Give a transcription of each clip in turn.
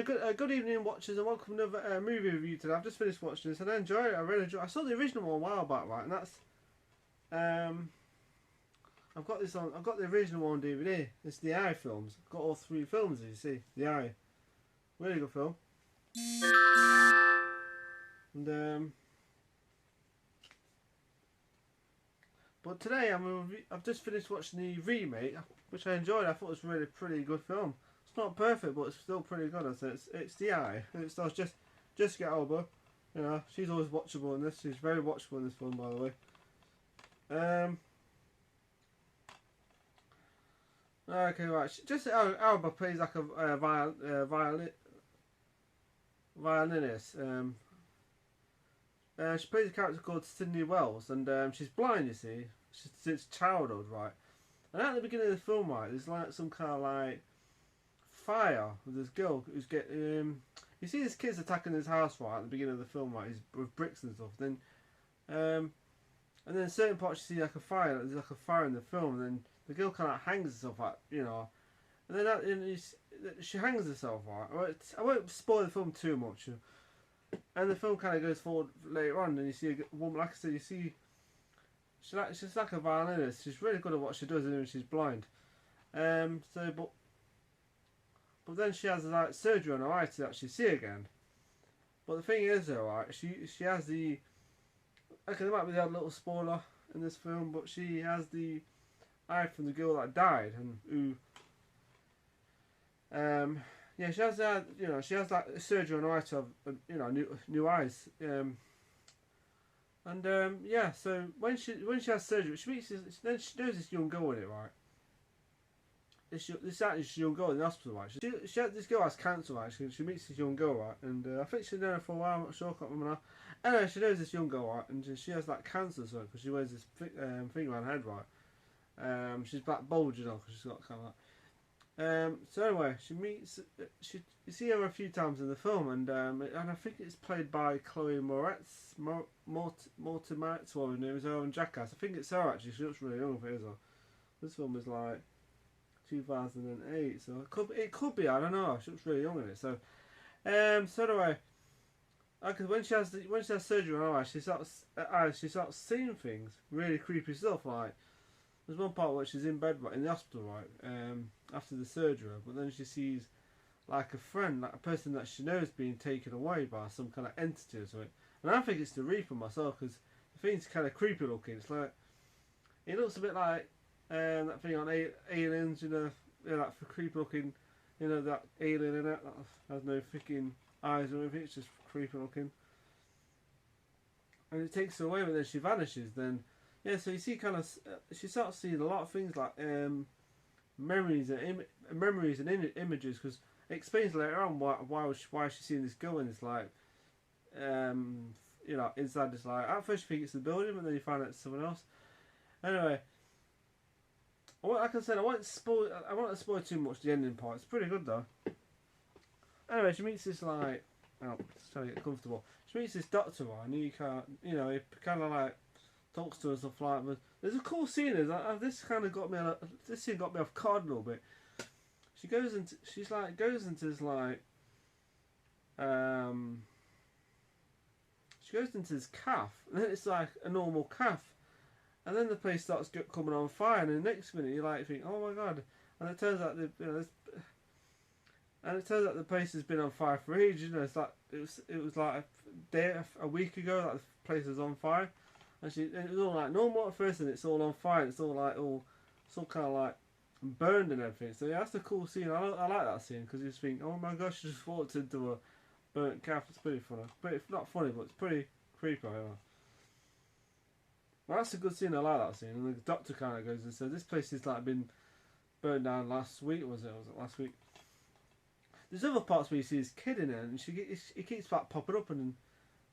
Good evening, watchers, and welcome to another movie review today. I've just finished watching this and I enjoyed it. I really enjoyed it. I saw the original one a while back, right? And that's I've got this on. I've got the original one on DVD. It's the Eye films. I've got all three films. As you see, the Eye, really good film. And but today I've just finished watching the remake, which I enjoyed. I thought it was really pretty good film. It's not perfect, but it's still pretty good. I say it's the Eye. It stars Jessica Alba. You know, she's always watchable in this. She's very watchable in this film, by the way. Okay, right. Jessica Alba plays like a violinist. She plays a character called Sydney Wells, and she's blind. You see, since childhood, right? And at the beginning of the film, right, there's like some kind of like fire with this girl who's getting. You see, this kid's attacking his house right at the beginning of the film, right? He's with bricks and stuff. Then, and then in certain parts you see like a fire. There's like a fire in the film, and then the girl kind of hangs herself, like, you know. And then she hangs herself, right? I won't spoil the film too much. And the film kind of goes forward later on, and you see a woman. Like I said, you see. She's like a violinist. She's really good at what she does, even when she's blind. But then she has like surgery on her eye to actually see again. But the thing is, though, right, she has the. Okay, there might be a little spoiler in this film, but she has the eye from the girl that died, and who. Yeah, she has that. You know, she has like surgery on her eye to have, you know, new eyes. Yeah, so when she has surgery, then she knows this young girl in it, right? This young girl in the hospital, right? This girl has cancer, right? She meets this young girl, right? And I think she's known her for a while. I'm not sure. I can't remember now. Anyway, she knows this young girl, right? And she has like cancer, so because she wears this thing around her head, right? She's black bulge, you know, because she's got kind of like. So anyway, you see her a few times in the film, and I think it's played by Chloe Moretz, Moretz, well, her name is her, and Jackass. I think it's her actually. She looks really young for her. This film is like 2008, so it could be. I don't know. She looks really young in it. So anyway, because when she has surgery on her eye, she starts seeing things, really creepy stuff. Like there's one part where she's in bed, right, in the hospital, right, after the surgery, but then she sees like a friend, like a person that she knows being taken away by some kind of entity or something. And I think it's the Reaper myself, because the thing's kind of creepy looking. It's like it looks a bit like that thing on Aliens, you know, like for creepy looking, you know, that alien in it that has no freaking eyes or anything. It's just creepy looking, and it takes her away, but then she vanishes. Then yeah, so you see, kind of, she starts seeing a lot of things like memories and images, because it explains later on why she's seeing this girl, and it's like you know, inside this, like, at first you think it's the building, but then you find out it's someone else. Anyway, like I said, I won't spoil too much the ending part. It's pretty good though. Anyway, she meets this like, just trying to get comfortable. She meets this doctor, and he can't, you know, he kind of like talks to her and stuff like that. But there's a cool scene. This kind of got me. This scene got me off guard a little bit. She goes into this like, she goes into this calf, and then it's like a normal calf. And then the place starts coming on fire, and the next minute you like think, oh my god! And it turns out the place has been on fire for ages. You know, it's like it was like a week ago that the place was on fire, and it was all like normal at first, and it's all on fire. It's all kind of like burned and everything. So yeah, that's a cool scene. I like that scene, because you just think, oh my gosh, she just walked into a burnt calf. It's pretty funny. It's not funny, but it's pretty creepy. Well, that's a good scene. I like that scene. And the doctor kind of goes and says, "This place has like been burned down last week. Was it last week?" There's other parts where you see this kid in it, and he keeps like popping up and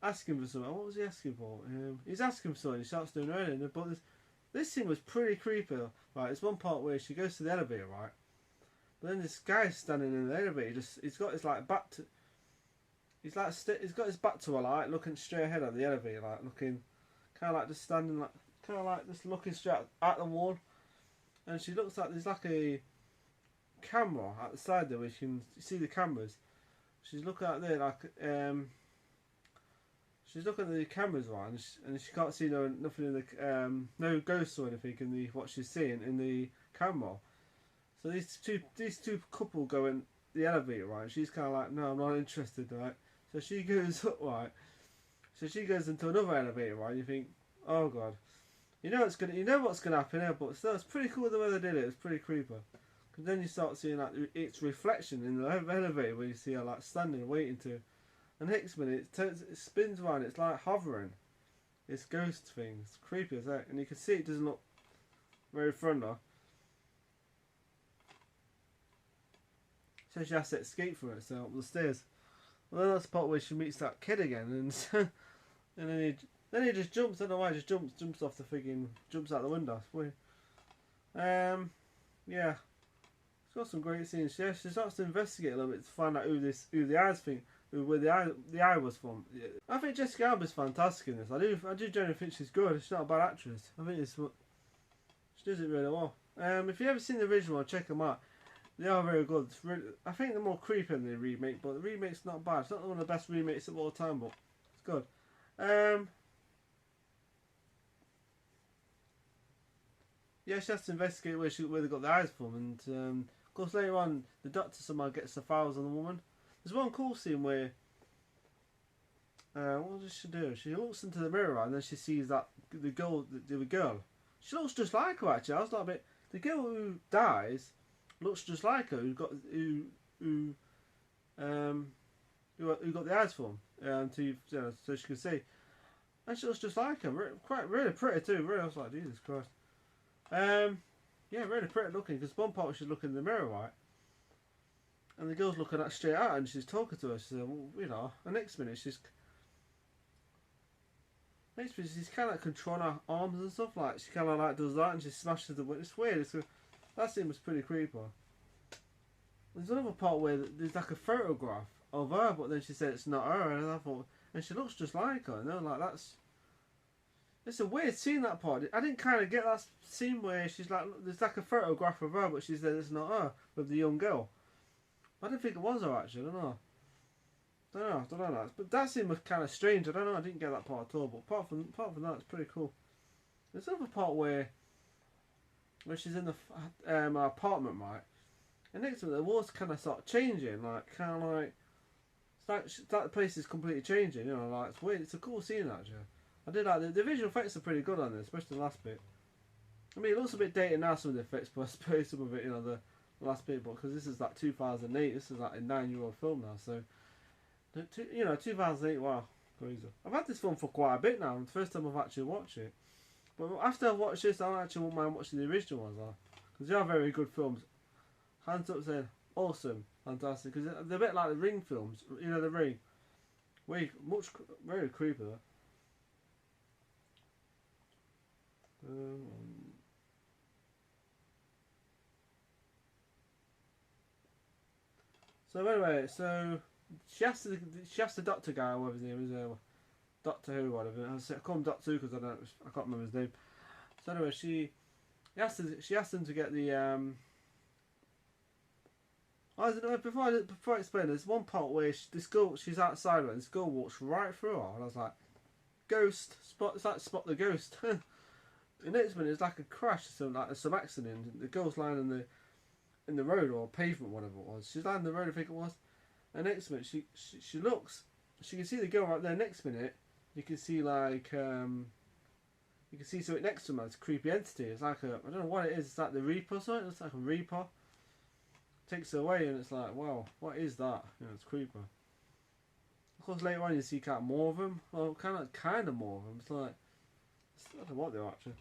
asking for something. What was he asking for? He's asking for something. He starts doing her in. But this scene was pretty creepy. Right, there's one part where she goes to the elevator, right? But then this guy's standing in the elevator. He's got his like back to. He's got his back to her, like looking straight ahead at the elevator, like looking. Kind of like just standing, like kind of like just looking straight at the wall, and she looks like there's like a camera at the side there, where you can see the cameras, she's looking out there like she's looking at the cameras right, and she can't see nothing in the no ghosts or anything in the what she's seeing in the camera. So these two couple go in the elevator right, and she's kind of like, no, I'm not interested, right. So she goes up right. So she goes into another elevator right. And you think, oh god, you know what's gonna happen here, but still, it's pretty cool the way they did it. It's pretty creepy. Because then you start seeing like its reflection in the elevator where you see her like standing waiting to. And next minute it spins around. It's like hovering. This ghost thing. It's creepy as heck, and you can see it doesn't look very friendly. So she has to escape from it. So up the stairs. Well, then that's the part where she meets that kid again, and and then he just jumps. I don't know why he just jumps off the frigging, jumps out the window. It's weird. Yeah. It's got some great scenes. She starts to investigate a little bit to find out who the eyes thing, where the eye was from. Yeah. I think Jessica Alba's fantastic in this. I do generally think she's good. She's not a bad actress. I think she does it really well. If you've ever seen the original, check them out. They are very good. Really, I think they're more creepy than the remake, but the remake's not bad. It's not one of the best remakes of all time, but it's good. Yeah, she has to investigate where they got the eyes from, and of course later on the doctor somehow gets the files on the woman. There's one cool scene where what does she do? She looks into the mirror and then she sees that the girl. She looks just like her actually. I was like a bit. The girl who dies looks just like her. Who got the eyes from? So she can see, and she looks just like her. Really pretty too. Really, I was like, Jesus Christ. Yeah, really pretty looking. Because one part she's looking in the mirror, right, and the girl's looking at straight at her, and she's talking to her. She said, well, and next minute she's kind of like controlling her arms and stuff. Like she kind of like does that, and she smashes the window. It's weird. That scene was pretty creepy. There's another part where there's like a photograph of her, but then she said it's not her, and I thought, and she looks just like her. And like that's. It's a weird scene, that part. I didn't kind of get that scene where she's like, there's like a photograph of her, but she said it's not her with the young girl. I didn't think it was her actually. I don't know. But that scene was kind of strange. I don't know. I didn't get that part at all. But apart from that, it's pretty cool. There's another part where she's in the apartment, right? And next to it, the walls kind of start changing, like kind of like it's like the place is completely changing. You know, like it's weird. It's a cool scene actually. I did like the visual effects are pretty good on this, especially the last bit. I mean, it looks a bit dated now, some of the effects, but I suppose some of it, the last bit, but because this is like 2008, this is like a 9-year-old film now, so 2008, wow, crazy. I've had this film for quite a bit now, and the first time I've actually watched it. But after I watch this, I actually won't mind watching the original ones, because they are very good films. Hands up saying, awesome, fantastic, because they're a bit like the Ring films, the Ring. Very creepy though. So anyway, she asked the doctor guy, whatever his name is, Doctor Who, whatever. I call him Doctor Who because I can't remember his name. So anyway, she asked him to get the before I explain, there's one part where she's outside and this girl walks right through her, and I was like, ghost spot. It's like spot the ghost. The next minute it's like a crash, some accident. The girl's lying in the road or pavement, whatever it was. She's lying in the road, I think it was. And next minute she looks, she can see the girl right there. Next minute you can see like you can see something next to him. It's a creepy entity. It's like I don't know what it is. It's like the Reaper or something. It's like a Reaper. Takes her away, and it's like, wow, what is that? It's creepy. Of course, later on you see kind of more of them. Well, kind of more of them. It's like I don't know what they're actually.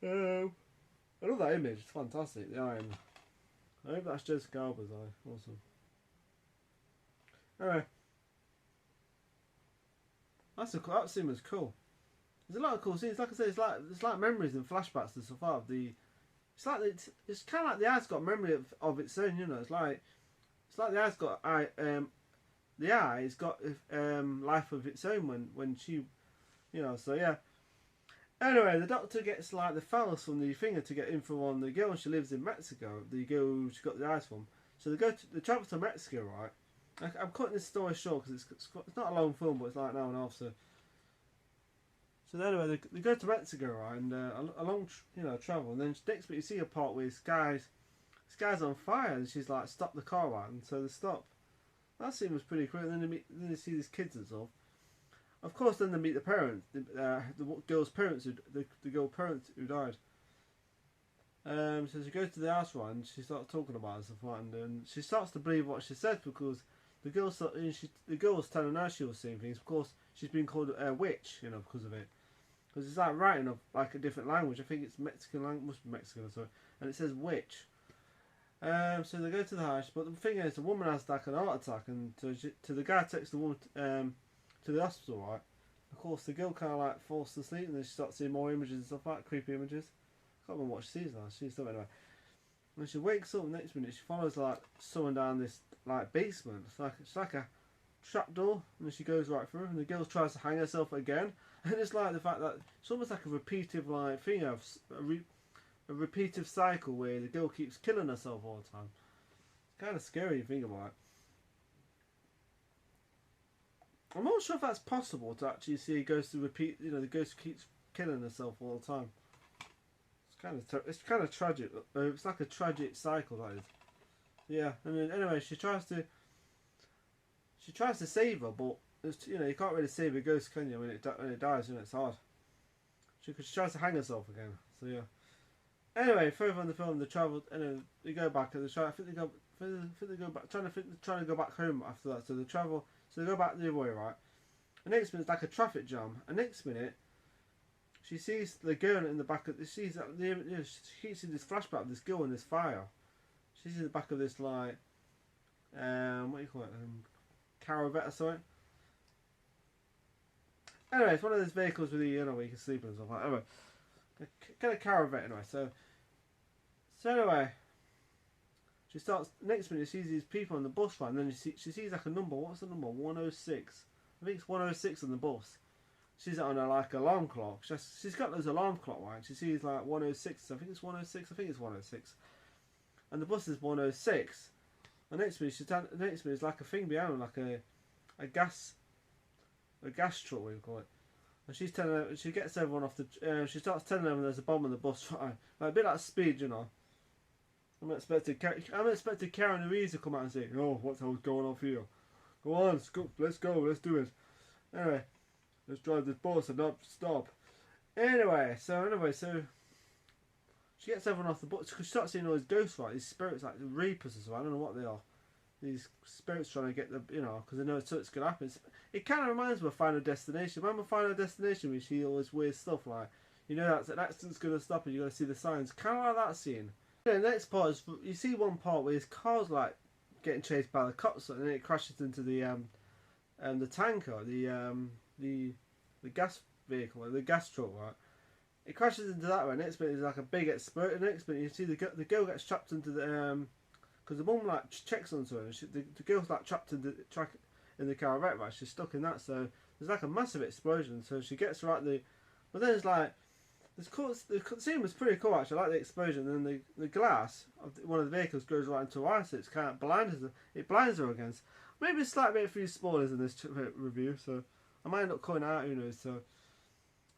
I love that image. It's fantastic. The iron. I hope that's Jessica Alba's eye. Awesome. Anyway, that scene was cool. There's a lot of cool scenes. Like I said, it's like memories and flashbacks and stuff out of the. It's kind of like the eye's got memory of its own. It's like the eye's got the eye's got life of its own when she, So yeah. Anyway, the doctor gets like the files from the finger to get info on the girl. She lives in Mexico. The girl she got the eyes from. So they travel to Mexico, right? I'm cutting this story short because it's not a long film, but it's like an hour and a half. So anyway, they go to Mexico, right, and a long travel, and then next bit you see a part where this guy's on fire, and she's like, stop the car, right, and so they stop. That scene was pretty cool. And then they see these kids and stuff. Of course, then they meet the parents, the girl's parents, the girl parents who died. So she goes to the house, right, and she starts talking about it and stuff, right, and she starts to believe what she said because the girl was telling her she was seeing things. Of course, she's been called a witch, because of it. Because it's like writing of like a different language. I think it's Mexican language, must be Mexican or something, and it says witch. So they go to the house, but the thing is, the woman has like an heart attack, and so the guy takes the woman to the hospital, right? Of course, the girl kind of like falls to sleep, and then she starts seeing more images and stuff like creepy images. I can't remember what she sees now. She sees something anyway. When she wakes up the next minute, she follows like someone down this like basement. It's like a trap door, and then she goes right through, and the girl tries to hang herself again. And it's like the fact that it's almost like a repetitive like thing of a repetitive cycle where the girl keeps killing herself all the time. It's kind of scary to think about it. I'm not sure if that's possible to actually see a ghost to repeat. The ghost keeps killing herself all the time. It's kind of tragic. It's like a tragic cycle, that is. Yeah, and then anyway, she tries to save her, but you can't really save a ghost, can you? When it dies, it's hard. She tries to hang herself again. So yeah. Anyway, further on the film, they travel, and they go back, and I think they go back, trying to go back home after that. So they travel, so they go back the other way, right? The next minute, it's like a traffic jam. And next minute, she sees the girl in the back of. She sees this flashback of this girl in this fire. She's in the back of this like, what do you call it? Caravette or something. Anyway, it's one of those vehicles with where you can sleep and stuff like that. Anyway, kind of caravette anyway. So anyway, she starts. Next minute, she sees these people on the bus, right? And then she sees like a number. What's the number? 106. I think it's 106 on the bus. She's on a like alarm clock. She's got those alarm clock, right? She sees like 106. I think it's 106. I think it's 106. And the bus is 106. And next minute, it's like a thing behind her, like a gas truck, we call it. And she's telling her, she gets everyone off the. She starts telling them there's a bomb on the bus, right? Like a bit like Speed, I'm expecting Karen Louise to come out and say, "Oh, what's going on here? Go on, let's go, let's do it." Anyway, let's drive this bus and not stop. Anyway, so she gets everyone off the bus because she starts seeing all these ghosts, right? These spirits, like the Reapers as well. I don't know what they are. These spirits trying to get the, because they know it's going to happen. It kind of reminds me of Final Destination. Remember Final Destination, we see all this weird stuff like, that an accident's going to stop and you got to see the signs. Kind of like that scene. The next part is, you see one part where his car's like getting chased by the cops, and then it crashes into the tanker, the gas vehicle, the gas truck, right? It crashes into that one. Next bit is like a big explosion. Next bit you see the girl gets trapped into the because the mum like checks onto her. And the girl's like trapped in the caravette, right? She's stuck in that. So there's like a massive explosion. So she gets right but then it's like the scene was pretty cool actually. I like the explosion. And then the glass of one of the vehicles goes right into her eyes. So it's kind of blinds her against. Maybe a slight bit of few spoilers in this review. So I might end up cutting out. Who knows?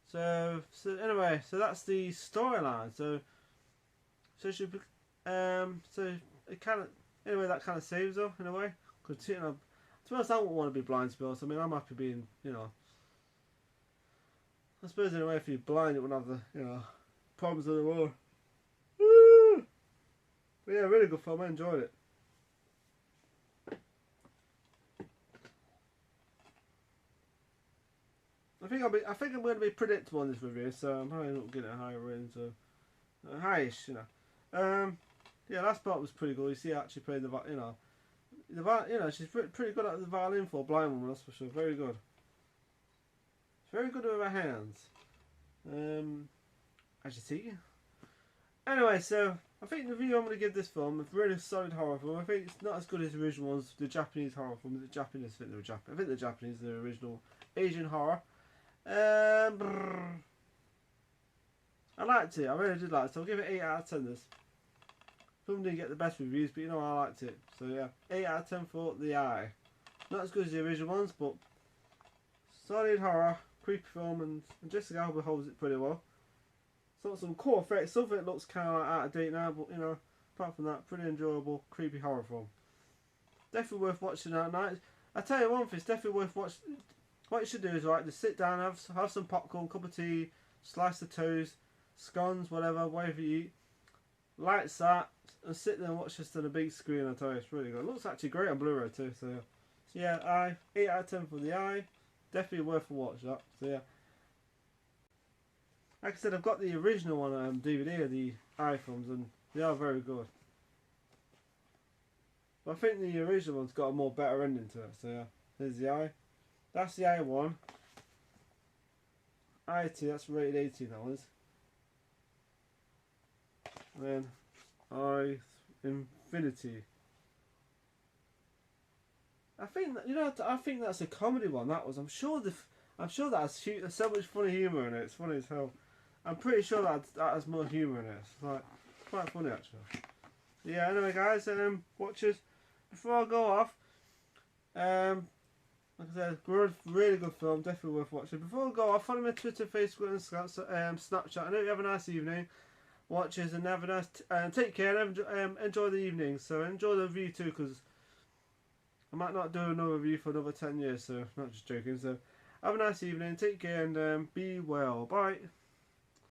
So anyway, so that's the storyline. So it kind of, anyway, that kind of saves her in a way. Because to be honest, I wouldn't want to be blind, to be honest. I mean, I'm happy being, I suppose in a way, if you're blind, it wouldn't have the problems of the war. Woo! But yeah, really good film. I enjoyed it. I think I'm going to be predictable in this review, so I'm probably not getting a higher rating, so highish, Yeah, last part was pretty good. You see, her actually playing she's pretty good at the violin for a blind woman, that's for sure. Very good. Very good with her hands. As you see. Anyway, so I think the review I'm going to give this film is a really solid horror film. I think it's not as good as the original ones, the Japanese horror films. I think the Japanese are the original Asian horror. I liked it. I really did like it. So I'll give it 8 out of 10. This. Film didn't get the best reviews, but you know I liked it. So yeah, 8 out of 10 for The Eye. Not as good as the original ones, but solid horror, creepy film, and Jessica Alba holds it pretty well. So some cool effects. Some of it looks kind of like out of date now, but you know, apart from that, pretty enjoyable, creepy horror film. Definitely worth watching at night. I tell you one thing, it's definitely worth watching. What you should do is just sit down, have some popcorn, cup of tea, slice of toast, scones, whatever you eat. Lights that, and sit there and watch this on a big screen. I tell you, it's really good. It looks actually great on Blu-ray too. So yeah, Eye, 8 out of 10 for The Eye. Definitely worth a watch that. So yeah. Like I said, I've got the original one on DVD of the Eye films, and they are very good. But I think the original one's got a more better ending to it. So yeah, there's the Eye. That's the Eye one. Eye 2, that's rated 18 hours. And then Eye Infinity. I think that, I think that's a comedy one. That was. I'm sure that has so much funny humour in it. It's funny as hell. I'm pretty sure that has more humour in it. It's like quite funny actually. Yeah. Anyway, guys, watchers, before I go off, like I said, really good film, definitely worth watching. Before I go off, follow me on Twitter, Facebook, and Snapchat. I hope you have a nice evening, watchers, and have a nice take care and enjoy the evening. So enjoy the review too, because I might not do another review for another 10 years. So not just joking. So have a nice evening, take care, and be well. Bye.